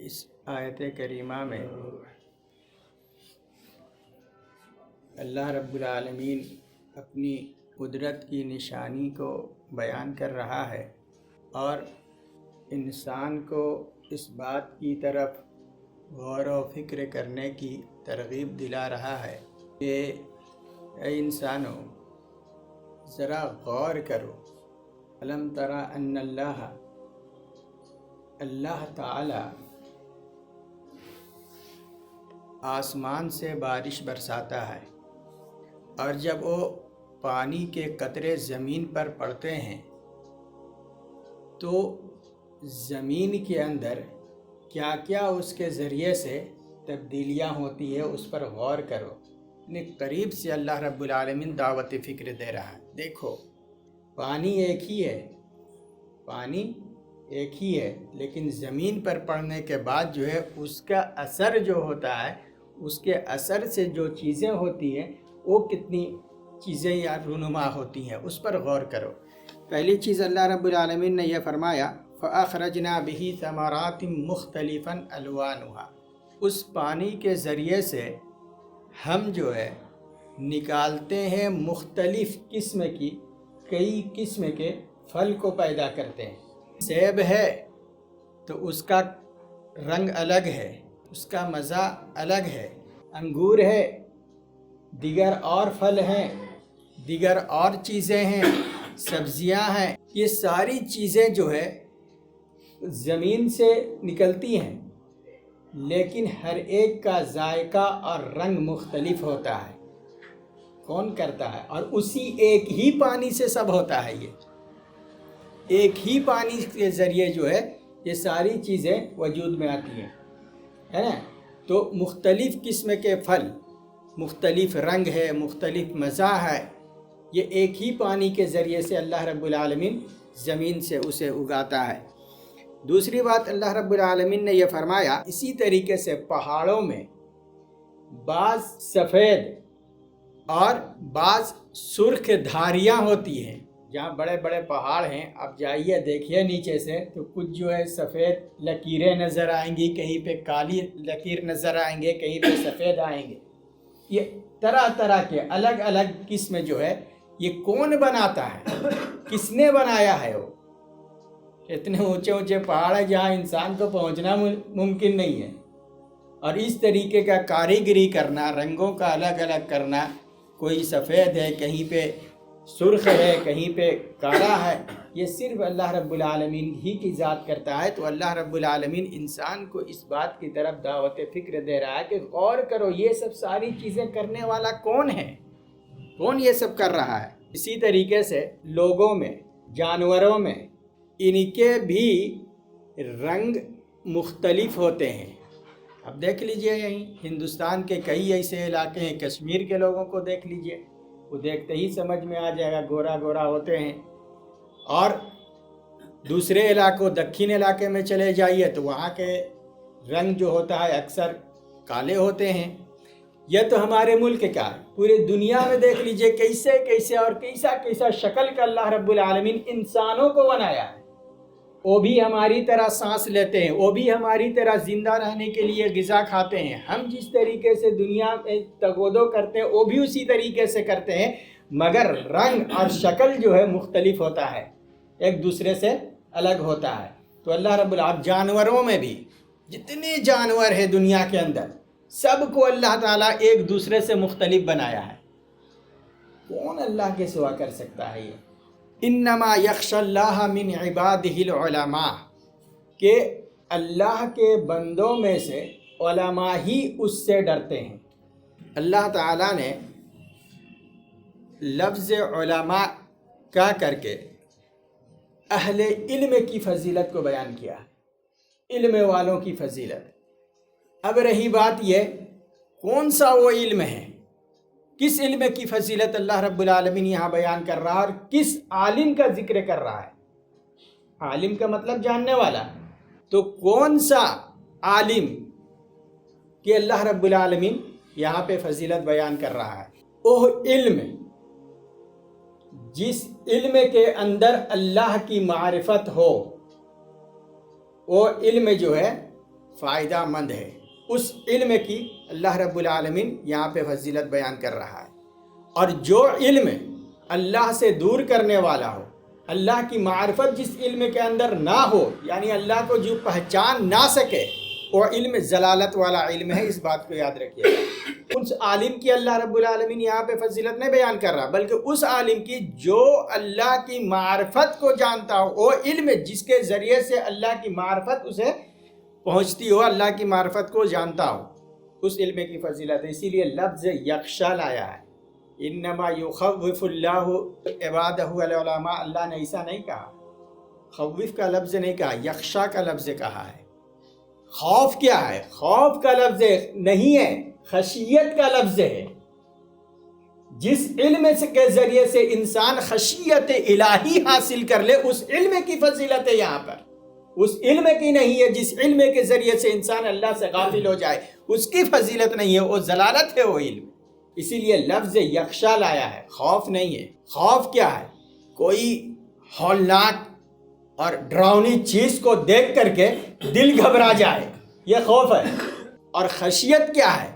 اس آیت کریمہ میں اللہ رب العالمین اپنی قدرت کی نشانی کو بیان کر رہا ہے اور انسان کو اس بات کی طرف غور و فکر کرنے کی ترغیب دلا رہا ہے کہ اے انسانو ذرا غور کرو، الم تری ان اللہ تعالی آسمان سے بارش برساتا ہے، اور جب وہ پانی کے قطرے زمین پر پڑتے ہیں تو زمین کے اندر کیا کیا اس کے ذریعے سے تبدیلیاں ہوتی ہے، اس پر غور کرو۔ یعنی قریب سے اللہ رب العالمین دعوت فکر دے رہا ہے۔ دیکھو، پانی ایک ہی ہے، لیکن زمین پر پڑنے کے بعد جو ہے اس کا اثر جو ہوتا ہے، اس کے اثر سے جو چیزیں ہوتی ہیں وہ کتنی چیزیں یا رونما ہوتی ہیں، اس پر غور کرو۔ پہلی چیز اللہ رب العالمین نے یہ فرمایا فَأَخْرَجْنَا بِهِ ثَمَرَاتٍ مُخْتَلِفًا أَلْوَانُهَا، اس پانی کے ذریعے سے ہم جو ہے نکالتے ہیں مختلف قسم کی کئی قسم کے پھل کو پیدا کرتے ہیں۔ سیب ہے تو اس کا رنگ الگ ہے، اس کا مزہ الگ ہے، انگور ہے، دیگر اور پھل ہیں، دیگر اور چیزیں ہیں، سبزیاں ہیں، یہ ساری چیزیں جو ہے زمین سے نکلتی ہیں، لیکن ہر ایک کا ذائقہ اور رنگ مختلف ہوتا ہے۔ کون کرتا ہے؟ اور اسی ایک ہی پانی سے سب ہوتا ہے، یہ ایک ہی پانی کے ذریعے جو ہے یہ ساری چیزیں وجود میں آتی ہیں، ہے نا؟ تو مختلف قسم کے پھل، مختلف رنگ ہے، مختلف مزہ ہے، یہ ایک ہی پانی کے ذریعے سے اللہ رب العالمین زمین سے اسے اگاتا ہے۔ دوسری بات اللہ رب العالمین نے یہ فرمایا، اسی طریقے سے پہاڑوں میں بعض سفید اور بعض سرخ دھاریاں ہوتی ہیں۔ جہاں بڑے بڑے پہاڑ ہیں، آپ جائیے دیکھیے نیچے سے تو کچھ جو ہے سفید لکیریں نظر آئیں گی، کہیں پہ کالی لکیر نظر آئیں گے، کہیں پہ سفید آئیں گے۔ یہ طرح طرح کے الگ الگ قسم جو ہے یہ کون بناتا ہے؟ کس نے بنایا ہے؟ وہ اتنے اونچے اونچے پہاڑ ہیں جہاں انسان کو پہنچنا ممکن نہیں ہے، اور اس طریقے کا کاریگری کرنا، رنگوں کا الگ الگ کرنا، کوئی سفید ہے، کہیں پہ سرخ ہے، کہیں پہ کالا ہے، یہ صرف اللہ رب العالمین ہی کی ذات کرتا ہے۔ تو اللہ رب العالمین انسان کو اس بات کی طرف دعوت فکر دے رہا ہے کہ غور کرو، یہ سب ساری چیزیں کرنے والا کون ہے؟ کون یہ سب کر رہا ہے؟ اسی طریقے سے لوگوں میں، جانوروں میں، ان کے بھی رنگ مختلف ہوتے ہیں۔ اب دیکھ لیجئے، یہیں ہندوستان کے کئی ایسے علاقے ہیں، کشمیر کے لوگوں کو دیکھ لیجئے، وہ دیکھتے ہی سمجھ میں آ جائے گا، گورا گورا ہوتے ہیں۔ اور دوسرے علاقوں، دکھن علاقے میں چلے جائیے تو وہاں کے رنگ جو ہوتا ہے اکثر کالے ہوتے ہیں۔ یہ تو ہمارے ملک کا، پوری دنیا میں دیکھ لیجئے کیسے کیسے اور کیسا شکل کا اللہ رب العالمین انسانوں کو بنایا ہے۔ وہ بھی ہماری طرح سانس لیتے ہیں، وہ بھی ہماری طرح زندہ رہنے کے لیے غذا کھاتے ہیں۔ ہم جس طریقے سے دنیا میں تگودو کرتے ہیں وہ بھی اسی طریقے سے کرتے ہیں، مگر رنگ اور شکل جو ہے مختلف ہوتا ہے، ایک دوسرے سے الگ ہوتا ہے۔ تو اللہ رب العالمین جانوروں میں بھی، جتنے جانور ہیں دنیا کے اندر، سب کو اللہ تعالیٰ ایک دوسرے سے مختلف بنایا ہے۔ کون اللہ کے سوا کر سکتا ہے یہ؟ انما یخشی اللہ من عبادہ العلماء، کہ اللہ کے بندوں میں سے علماء ہی اس سے ڈرتے ہیں۔ اللہ تعالیٰ نے لفظ علماء کا کر کے اہل علم کی فضیلت کو بیان کیا، علم والوں کی فضیلت۔ اب رہی بات یہ، کون سا وہ علم ہے، کس علم کی فضیلت اللہ رب العالمین یہاں بیان کر رہا ہے، اور کس عالم کا ذکر کر رہا ہے؟ عالم کا مطلب جاننے والا، تو کون سا عالم کہ اللہ رب العالمین یہاں پہ فضیلت بیان کر رہا ہے؟ وہ علم جس علم کے اندر اللہ کی معرفت ہو، وہ علم جو ہے فائدہ مند ہے، اس علم کی اللہ رب العالمین یہاں پہ فضیلت بیان کر رہا ہے۔ اور جو علم اللہ سے دور کرنے والا ہو، اللہ کی معرفت جس علم کے اندر نہ ہو، یعنی اللہ کو جو پہچان نہ سکے، وہ علم ضلالت والا علم ہے، اس بات کو یاد رکھیے گا۔ اس عالم کی اللہ رب العالمین یہاں پہ فضیلت نہیں بیان کر رہا، بلکہ اس عالم کی جو اللہ کی معرفت کو جانتا ہو، وہ علم جس کے ذریعے سے اللہ کی معرفت اسے پہنچتی ہو، اللہ کی معرفت کو جانتا ہو، اس علم کی فضیلت ہے۔ اسی لیے لفظ یخشا لایا ہے، انما یخوف اللہ عبادہ العلماء، اللہ نے ایسا نہیں کہا، خوف کا لفظ نہیں کہا، یخشا کا لفظ کہا ہے۔ خوف کیا ہے؟ خوف کا لفظ نہیں ہے، خشیت کا لفظ ہے۔ جس علم کے ذریعے سے انسان خشیت الہی حاصل کر لے، اس علم کی فضیلت ہے یہاں پر، اس علم کی نہیں ہے جس علم کے ذریعے سے انسان اللہ سے غافل ہو جائے، اس کی فضیلت نہیں ہے، وہ ضلالت ہے وہ علم۔ اسی لیے لفظ یخشا لایا ہے، خوف نہیں ہے۔ خوف کیا ہے؟ کوئی ہولناک اور ڈراؤنی چیز کو دیکھ کر کے دل گھبرا جائے، یہ خوف ہے۔ اور خشیت کیا ہے؟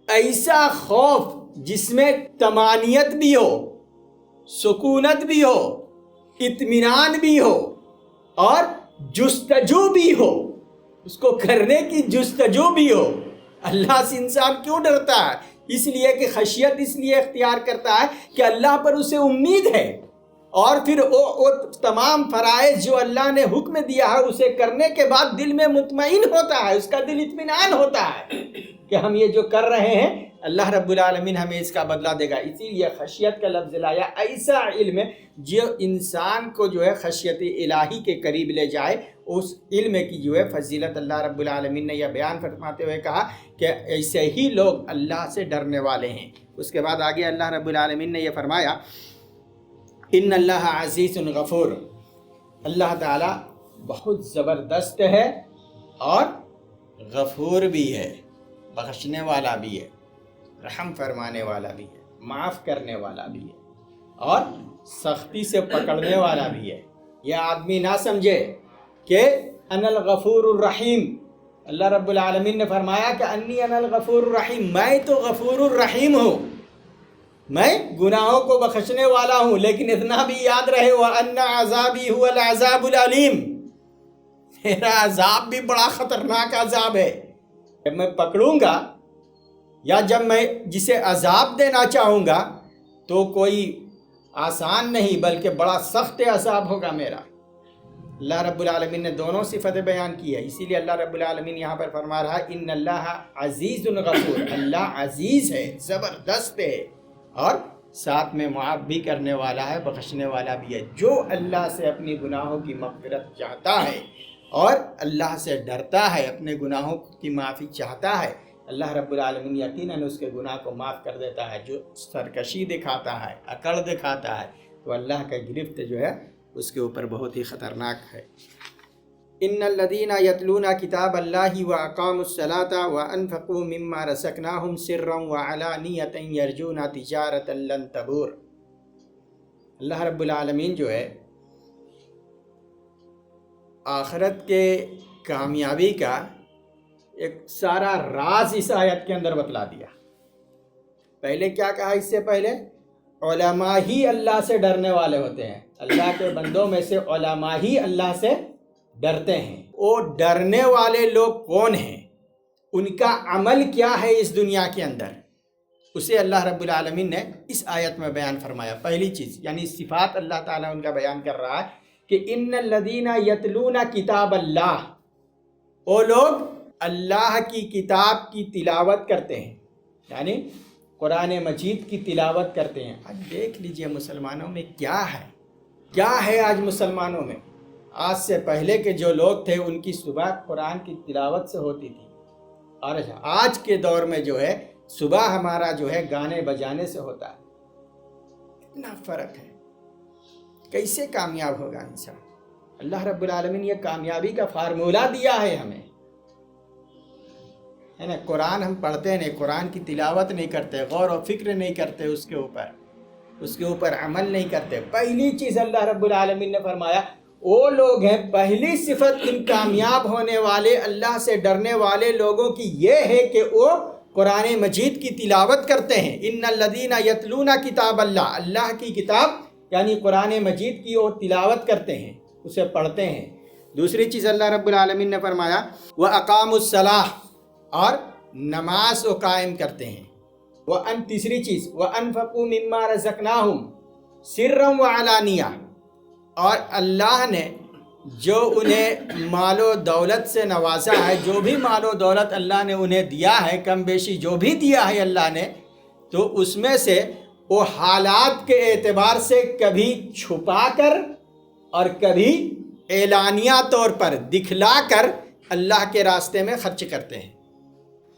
ایسا خوف جس میں طمانینت بھی ہو، سکونت بھی ہو، اطمینان بھی ہو اور جستجو بھی ہو، اس کو کرنے کی جستجو بھی ہو۔ اللہ سے انسان کیوں ڈرتا ہے؟ اس لیے کہ خشیت اس لیے اختیار کرتا ہے کہ اللہ پر اسے امید ہے، اور پھر وہ تمام فرائض جو اللہ نے حکم دیا ہے اسے کرنے کے بعد دل میں مطمئن ہوتا ہے، اس کا دل اطمینان ہوتا ہے کہ ہم یہ جو کر رہے ہیں اللہ رب العالمین ہمیں اس کا بدلہ دے گا۔ اسی لیے خشیت کا لفظ لایا، ایسا علم جو انسان کو جو ہے خشیت الہی کے قریب لے جائے، اس علم کی جو ہے فضیلت اللہ رب العالمین نے یہ بیان فرماتے ہوئے کہا کہ ایسے ہی لوگ اللہ سے ڈرنے والے ہیں۔ اس کے بعد آگے اللہ رب العالمین نے یہ فرمایا، ان اللہ عزیز غفور، اللہ تعالیٰ بہت زبردست ہے اور غفور بھی ہے، بخشنے والا بھی ہے، رحم فرمانے والا بھی ہے، معاف کرنے والا بھی ہے، اور سختی سے پکڑنے والا بھی ہے۔ یہ آدمی نہ سمجھے کہ انا الغفور الرحیم، اللہ رب العالمین نے فرمایا کہ انی انا الغفور الرحیم، میں تو غفور الرحیم ہوں، میں گناہوں کو بخشنے والا ہوں، لیکن اتنا بھی یاد رہے وَأَنَّ عَذَابِي هُوَ الْعَذَابُ الْعَلِيمُ، میرا عذاب بھی بڑا خطرناک عذاب ہے۔ جب میں پکڑوں گا یا جب میں جسے عذاب دینا چاہوں گا تو کوئی آسان نہیں بلکہ بڑا سخت عذاب ہوگا میرا۔ اللہ رب العالمین نے دونوں صفتیں بیان کی ہے، اسی لیے اللہ رب العالمین یہاں پر فرما رہا ہے ان اللہ عزیز غفور، اللہ عزیز ہے، زبردست ہے، اور ساتھ میں معاف بھی کرنے والا ہے، بخشنے والا بھی ہے۔ جو اللہ سے اپنی گناہوں کی مغفرت چاہتا ہے اور اللہ سے ڈرتا ہے، اپنے گناہوں کی معافی چاہتا ہے، اللہ رب العالمین یقیناً اس کے گناہ کو معاف کر دیتا ہے۔ جو سرکشی دکھاتا ہے، اکڑ دکھاتا ہے، تو اللہ کا گرفت جو ہے اس کے اوپر بہت ہی خطرناک ہے۔ ان الذین یتلون کتاب اللہ واقاموا الصلاۃ وانفقوا مما رزقناہم سرا وعلانیۃ یرجون تجارۃ لن تبور۔ اللہ رب العالمین جو ہے آخرت کے کامیابی کا ایک سارا راز اس آیت کے اندر بتلا دیا۔ پہلے کیا کہا؟ اس سے پہلے علماء ہی اللہ سے ڈرنے والے ہوتے ہیں، اللہ کے بندوں میں سے علماء ہی اللہ سے ڈرتے ہیں۔ وہ ڈرنے والے لوگ کون ہیں، ان کا عمل کیا ہے اس دنیا کے اندر، اسے اللہ رب العالمین نے اس آیت میں بیان فرمایا۔ پہلی چیز یعنی صفات اللہ تعالیٰ ان کا بیان کر رہا ہے کہ ان الذین یتلون کتاب اللہ، وہ لوگ اللہ کی کتاب کی تلاوت کرتے ہیں، یعنی قرآن مجید کی تلاوت کرتے ہیں۔ آج دیکھ لیجئے مسلمانوں میں کیا ہے آج مسلمانوں میں۔ آج سے پہلے کے جو لوگ تھے ان کی صبح قرآن کی تلاوت سے ہوتی تھی، اور آج کے دور میں جو ہے صبح ہمارا جو ہے گانے بجانے سے ہوتا ہے۔ اتنا فرق ہے، کیسے کامیاب ہوگا انسان؟ اللہ رب العالمین یہ کامیابی کا فارمولہ دیا ہے ہمیں، ہے نا۔ قرآن ہم پڑھتے نہیں، قرآن کی تلاوت نہیں کرتے، غور و فکر نہیں کرتے، اس کے اوپر عمل نہیں کرتے۔ پہلی چیز اللہ رب العالمین نے فرمایا وہ لوگ ہیں، پہلی صفت ان کامیاب ہونے والے اللہ سے ڈرنے والے لوگوں کی یہ ہے کہ وہ قرآن مجید کی تلاوت کرتے ہیں۔ ان الذین یتلون کتاب اللہ، اللہ کی کتاب یعنی قرآن مجید کی وہ تلاوت کرتے ہیں، اسے پڑھتے ہیں۔ دوسری چیز اللہ رب العالمین نے فرمایا وَأَقَامُوا الصَّلَاةَ، اور نماز وہ قائم کرتے ہیں۔ تیسری چیز وَأَنفَقُوا مِمَّا رَزَقْنَاهُمْ سِرًّا وَعَلَانِيَةً، اور اللہ نے جو انہیں مال و دولت سے نوازا ہے، جو بھی مال و دولت اللہ نے انہیں دیا ہے، کم بیشی جو بھی دیا ہے اللہ نے، تو اس میں سے وہ حالات کے اعتبار سے کبھی چھپا کر اور کبھی اعلانیہ طور پر دکھلا کر اللہ کے راستے میں خرچ کرتے ہیں۔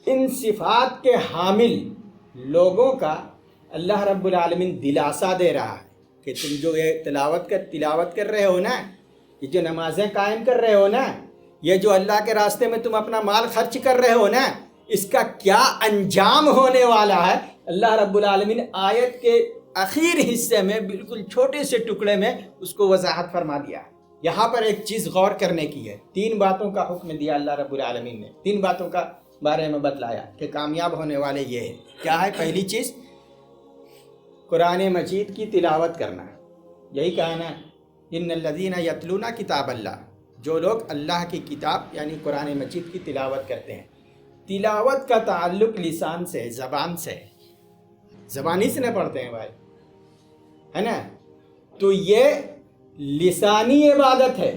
ان صفات کے حامل لوگوں کا اللہ رب العالمین دلاسا دے رہا ہے کہ تم جو یہ تلاوت کر رہے ہو نا، یہ جو نمازیں قائم کر رہے ہو نا، یہ جو اللہ کے راستے میں تم اپنا مال خرچ کر رہے ہو نا، اس کا کیا انجام ہونے والا ہے۔ اللہ رب العالمین آیت کے اخیر حصے میں بالکل چھوٹے سے ٹکڑے میں اس کو وضاحت فرما دیا ہے۔ یہاں پر ایک چیز غور کرنے کی ہے، 3 باتوں کا حکم دیا اللہ رب العالمین نے، 3 باتوں کا بارے میں بتلایا کہ کامیاب ہونے والے یہ ہے۔ کیا ہے پہلی چیز؟ قرآن مجید کی تلاوت کرنا، یہی کہا نا ان الذین یتلون کتاب اللہ، جو لوگ اللہ کی کتاب یعنی قرآن مجید کی تلاوت کرتے ہیں۔ تلاوت کا تعلق لسان سے، زبان سے، زبانی سے نہ پڑھتے ہیں بھائی، ہے نا؟ تو یہ لسانی عبادت ہے،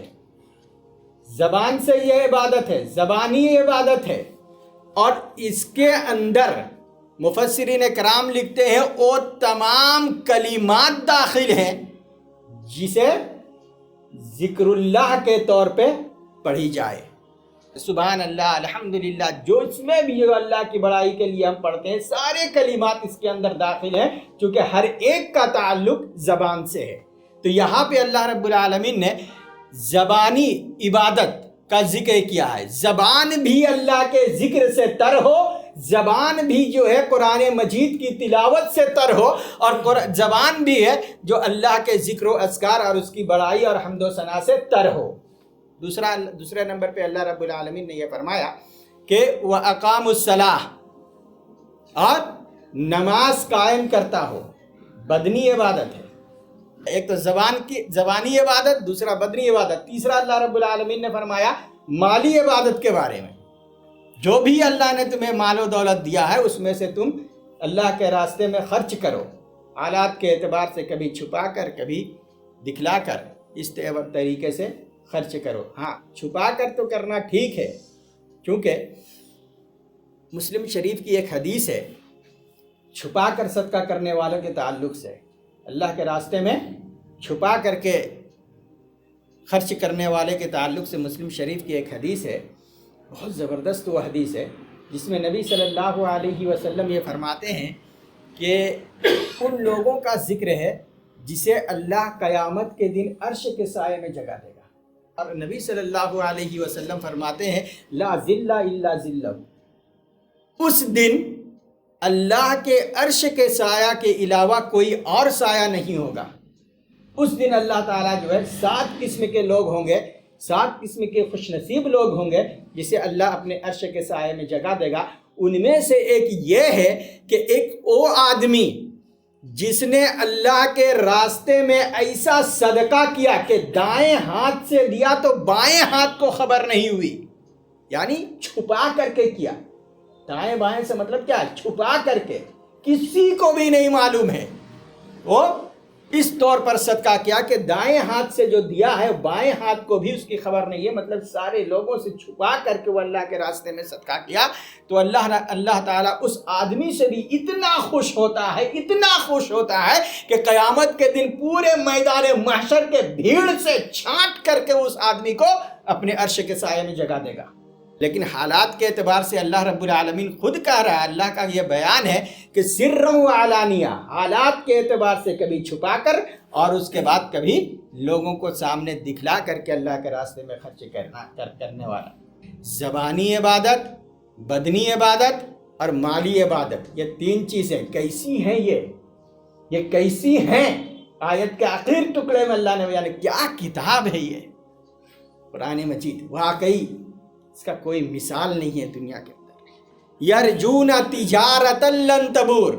زبان سے یہ عبادت ہے، زبانی عبادت ہے، اور اس کے اندر مفسرین کرام لکھتے ہیں وہ تمام کلمات داخل ہیں جسے ذکر اللہ کے طور پہ پڑھی جائے۔ سبحان اللہ، الحمدللہ، جو اس میں بھی جو اللہ کی بڑائی کے لیے ہم پڑھتے ہیں، سارے کلمات اس کے اندر داخل ہیں، چونکہ ہر ایک کا تعلق زبان سے ہے۔ تو یہاں پہ اللہ رب العالمین نے زبانی عبادت کا ذکر کیا ہے، زبان بھی اللہ کے ذکر سے تر ہو، زبان بھی جو ہے قرآن مجید کی تلاوت سے تر ہو، اور زبان بھی ہے جو اللہ کے ذکر و اذکار اور اس کی بڑائی اور حمد و ثنا سے تر ہو۔ دوسرے نمبر پہ اللہ رب العالمین نے یہ فرمایا کہ وَأَقَامُوا الصَّلَاةَ، اور نماز قائم کرتا ہو۔ بدنی عبادت ہے، ایک تو زبانی عبادت، دوسرا بدنی عبادت، تیسرا اللہ رب العالمین نے فرمایا مالی عبادت کے بارے میں۔ جو بھی اللہ نے تمہیں مال و دولت دیا ہے اس میں سے تم اللہ کے راستے میں خرچ کرو، حالات کے اعتبار سے کبھی چھپا کر کبھی دکھلا کر، اس طریقے سے خرچ کرو۔ ہاں، چھپا کر تو کرنا ٹھیک ہے، کیونکہ مسلم شریف کی ایک حدیث ہے چھپا کر صدقہ کرنے والوں کے تعلق سے، اللہ کے راستے میں چھپا کر کے خرچ کرنے والے کے تعلق سے مسلم شریف کی ایک حدیث ہے، بہت زبردست وہ حدیث ہے، جس میں نبی صلی اللہ علیہ وسلم یہ فرماتے ہیں کہ ان لوگوں کا ذکر ہے جسے اللہ قیامت کے دن عرش کے سائے میں جگہ دے گا۔ اور نبی صلی اللہ علیہ وسلم فرماتے ہیں لا ذل الا ذلہ، اس دن اللہ کے عرش کے سایہ کے علاوہ کوئی اور سایہ نہیں ہوگا۔ اس دن اللہ تعالیٰ جو ہے 7 قسم کے لوگ ہوں گے، 7 قسم کے خوش نصیب لوگ ہوں گے جسے اللہ اپنے عرش کے سائے میں جگہ دے گا۔ ان میں سے ایک یہ ہے کہ ایک وہ آدمی جس نے اللہ کے راستے میں ایسا صدقہ کیا کہ دائیں ہاتھ سے دیا تو بائیں ہاتھ کو خبر نہیں ہوئی، یعنی چھپا کر کے کیا۔ دائیں بائیں سے مطلب کیا ہے؟ چھپا کر کے، کسی کو بھی نہیں معلوم ہے۔ وہ اس طور پر صدقہ کیا کہ دائیں ہاتھ سے جو دیا ہے بائیں ہاتھ کو بھی اس کی خبر نہیں ہے، مطلب سارے لوگوں سے چھپا کر کے وہ اللہ کے راستے میں صدقہ کیا۔ تو اللہ تعالیٰ اس آدمی سے بھی اتنا خوش ہوتا ہے، اتنا خوش ہوتا ہے کہ قیامت کے دن پورے میدان محشر کے بھیڑ سے چھانٹ کر کے اس آدمی کو اپنے عرش کے سائے میں جگہ دے گا۔ لیکن حالات کے اعتبار سے اللہ رب العالمین خود کہہ رہا ہے، اللہ کا یہ بیان ہے کہ سرًا وعلانیہ، حالات کے اعتبار سے کبھی چھپا کر اور اس کے بعد کبھی لوگوں کو سامنے دکھلا کر کے اللہ کے راستے میں خرچ کرنے والا۔ زبانی عبادت، بدنی عبادت اور مالی عبادت، یہ 3 چیزیں کیسی ہیں؟ یہ کیسی ہیں؟ آیت کے آخر ٹکڑے میں اللہ نے بیان، کیا کتاب ہے یہ! قرآن مجید واقعی اس کا کوئی مثال نہیں ہے دنیا کے اندر۔ یرجون تجارت لن تبور،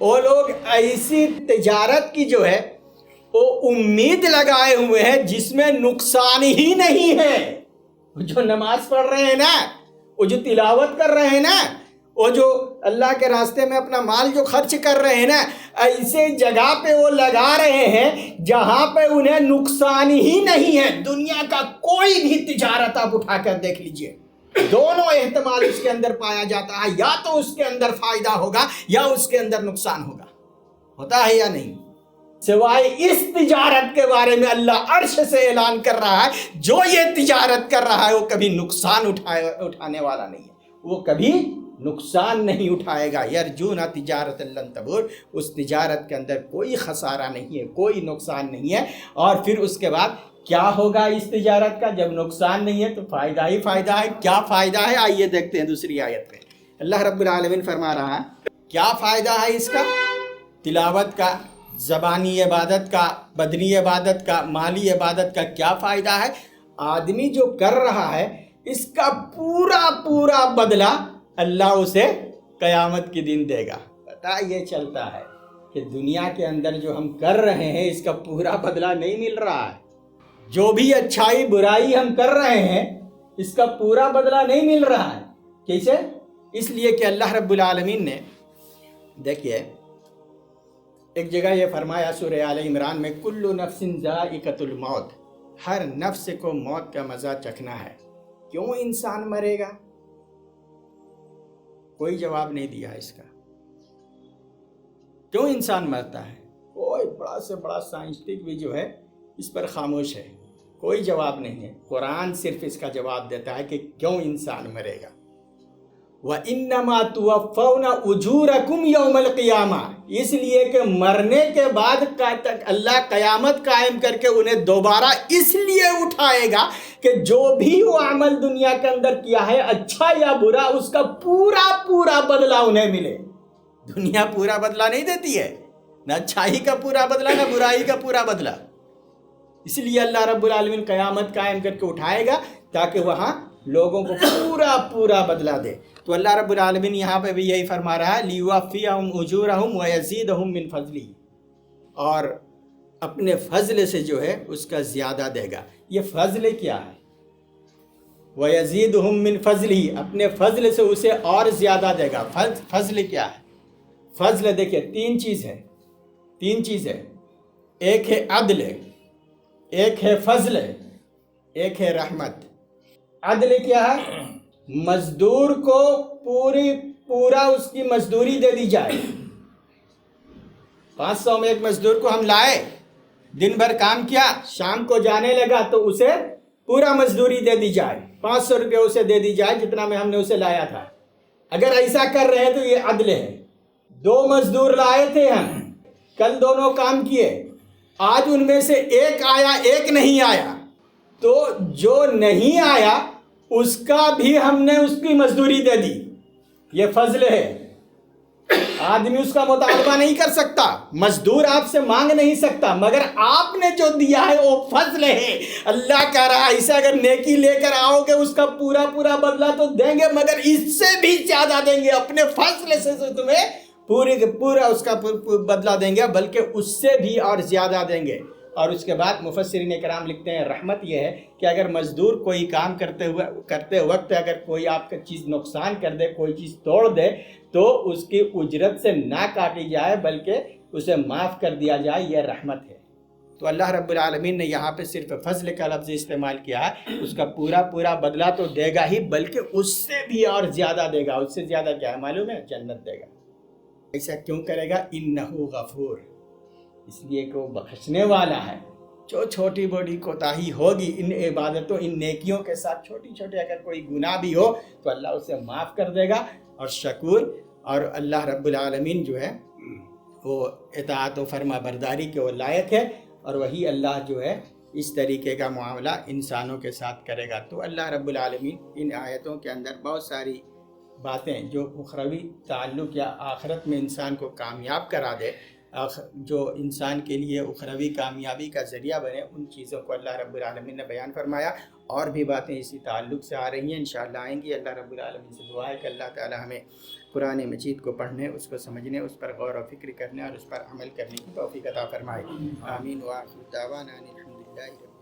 وہ لوگ ایسی تجارت کی جو ہے وہ امید لگائے ہوئے ہیں جس میں نقصان ہی نہیں ہے۔ وہ جو نماز پڑھ رہے ہیں نا، وہ جو تلاوت کر رہے ہیں نا، وہ جو اللہ کے راستے میں اپنا مال جو خرچ کر رہے ہیں نا، ایسے جگہ پہ وہ لگا رہے ہیں جہاں پہ انہیں نقصان ہی نہیں ہے۔ دنیا کا کوئی بھی تجارت آپ اٹھا کر دیکھ لیجئے، دونوں احتمال اس کے اندر پایا جاتا ہے، یا تو اس کے اندر فائدہ ہوگا یا اس کے اندر نقصان ہوگا، ہوتا ہے یا نہیں؟ سوائے اس تجارت کے بارے میں اللہ عرش سے اعلان کر رہا ہے جو یہ تجارت کر رہا ہے وہ کبھی نقصان اٹھانے والا نہیں ہے، وہ کبھی نقصان نہیں اٹھائے گا۔ یرجون تجارت لن تبور، اس تجارت کے اندر کوئی خسارہ نہیں ہے، کوئی نقصان نہیں ہے۔ اور پھر اس کے بعد کیا ہوگا اس تجارت کا؟ جب نقصان نہیں ہے تو فائدہ ہی فائدہ ہے۔ کیا فائدہ ہے؟ آئیے دیکھتے ہیں دوسری آیت پہ۔ اللہ رب العالمین فرما رہا ہے کیا فائدہ ہے اس کا؟ تلاوت کا، زبانی عبادت کا، بدنی عبادت کا، مالی عبادت کا کیا فائدہ ہے؟ آدمی جو کر رہا ہے اس کا پورا پورا بدلہ اللہ اسے قیامت کے دن دے گا۔ پتہ یہ چلتا ہے کہ دنیا کے اندر جو ہم کر رہے ہیں اس کا پورا بدلہ نہیں مل رہا ہے۔ جو بھی اچھائی برائی ہم کر رہے ہیں اس کا پورا بدلہ نہیں مل رہا ہے۔ کیسے؟ اس لیے کہ اللہ رب العالمین نے دیکھیے ایک جگہ یہ فرمایا سورہ آل عمران میں، کل نفس ذائقۃ الموت، ہر نفس کو موت کا مزہ چکھنا ہے۔ کیوں انسان مرے گا؟ کوئی جواب نہیں دیا اس کا۔ کیوں انسان مرتا ہے؟ کوئی بڑا سے بڑا سائنسٹک بھی جو ہے اس پر خاموش ہے، کوئی جواب نہیں ہے۔ قرآن صرف اس کا جواب دیتا ہے کہ کیوں انسان مرے گا۔ وَإِنَّمَا تُوَفَّوْنَ أُجُورَكُمْ يَوْمَ الْقِيَامَةِ، اس لیے کہ مرنے کے بعد اللہ قیامت قائم کر کے انہیں دوبارہ اس لیے اٹھائے گا کہ جو بھی وہ عمل دنیا کے اندر کیا ہے اچھا یا برا اس کا پورا پورا بدلہ انہیں ملے۔ دنیا پورا بدلہ نہیں دیتی ہے، نہ اچھائی کا پورا بدلہ نہ برائی کا پورا بدلہ۔ اس لیے اللہ رب العالمین قیامت قائم کر کے اٹھائے گا تاکہ وہاں لوگوں کو پورا پورا بدلہ دے۔ تو اللہ رب العالمین یہاں پہ بھی یہی فرما رہا ہے لیوفیہم اجورہم ویزیدہم من فضلہ، اور اپنے فضل سے جو ہے اس کا زیادہ دے گا۔ یہ فضل کیا ہے؟ ویزیدہم من فضلہ، اپنے فضل سے اسے اور زیادہ دے گا۔ فضل کیا ہے؟ فضل دیکھیں تین چیز ہے، ایک ہے عدل، ایک ہے فضل، ایک ہے رحمت۔ عدل کیا ہے؟ مزدور کو پورا اس کی مزدوری دے دی جائے۔ 500 میں ایک مزدور کو ہم لائے، دن بھر کام کیا، شام کو جانے لگا تو اسے پورا مزدوری دے دی جائے، 500 روپے اسے دے دی جائے جتنا میں ہم نے اسے لایا تھا۔ اگر ایسا کر رہے ہیں تو یہ عدل ہے۔ 2 مزدور لائے تھے ہم، کل دونوں کام کیے، آج ان میں سے ایک آیا ایک نہیں آیا، تو جو نہیں آیا اس کا بھی ہم نے اس کی مزدوری دے دی۔ یہ فضل ہے۔ آدمی اس کا مطالبہ نہیں کر سکتا، مزدور آپ سے مانگ نہیں سکتا، مگر آپ نے جو دیا ہے وہ فضل ہے۔ اللہ کہہ رہا ہے اسے اگر نیکی لے کر آؤ گے اس کا پورا پورا بدلہ تو دیں گے، مگر اس سے بھی زیادہ دیں گے۔ اپنے فضل سے تمہیں پورا اس کا بدلہ دیں گے، بلکہ اس سے بھی اور زیادہ دیں گے۔ اور اس کے بعد مفسرین کرام لکھتے ہیں رحمت یہ ہے کہ اگر مزدور کوئی کام کرتے وقت اگر کوئی آپ کا چیز نقصان کر دے، کوئی چیز توڑ دے، تو اس کی اجرت سے نہ کاٹی جائے بلکہ اسے معاف کر دیا جائے، یہ رحمت ہے۔ تو اللہ رب العالمین نے یہاں پہ صرف فضل کا لفظ استعمال کیا ہے، اس کا پورا پورا بدلہ تو دے گا ہی بلکہ اس سے بھی اور زیادہ دے گا۔ اس سے زیادہ کیا ہے معلوم ہے؟ جنت دے گا۔ ایسا کیوں کرے گا؟ انہ غفور، اس لیے کہ وہ بخشنے والا ہے۔ جو چھوٹی بڑی کوتاہی ہوگی ان عبادتوں ان نیکیوں کے ساتھ، چھوٹی چھوٹی اگر کوئی گناہ بھی ہو تو اللہ اسے معاف کر دے گا، اور شکور اور اللہ رب العالمین جو ہے وہ اطاعت و فرما برداری کے وہ لائق ہے، اور وہی اللہ جو ہے اس طریقے کا معاملہ انسانوں کے ساتھ کرے گا۔ تو اللہ رب العالمین ان آیتوں کے اندر بہت ساری باتیں جو اخروی تعلق یا آخرت میں انسان کو کامیاب کرا دے جو انسان کے لیے اخروی کامیابی کا ذریعہ بنے، ان چیزوں کو اللہ رب العالمین نے بیان فرمایا۔ اور بھی باتیں اسی تعلق سے آ رہی ہیں، انشاءاللہ آئیں گی۔ اللہ رب العالمین سے دعا ہے کہ اللہ تعالی ہمیں قرآن مجید کو پڑھنے، اس کو سمجھنے، اس پر غور و فکر کرنے اور اس پر عمل کرنے کی توفیق عطا فرمائے۔ آمین۔ وآخر دعوانا ان الحمد للہ۔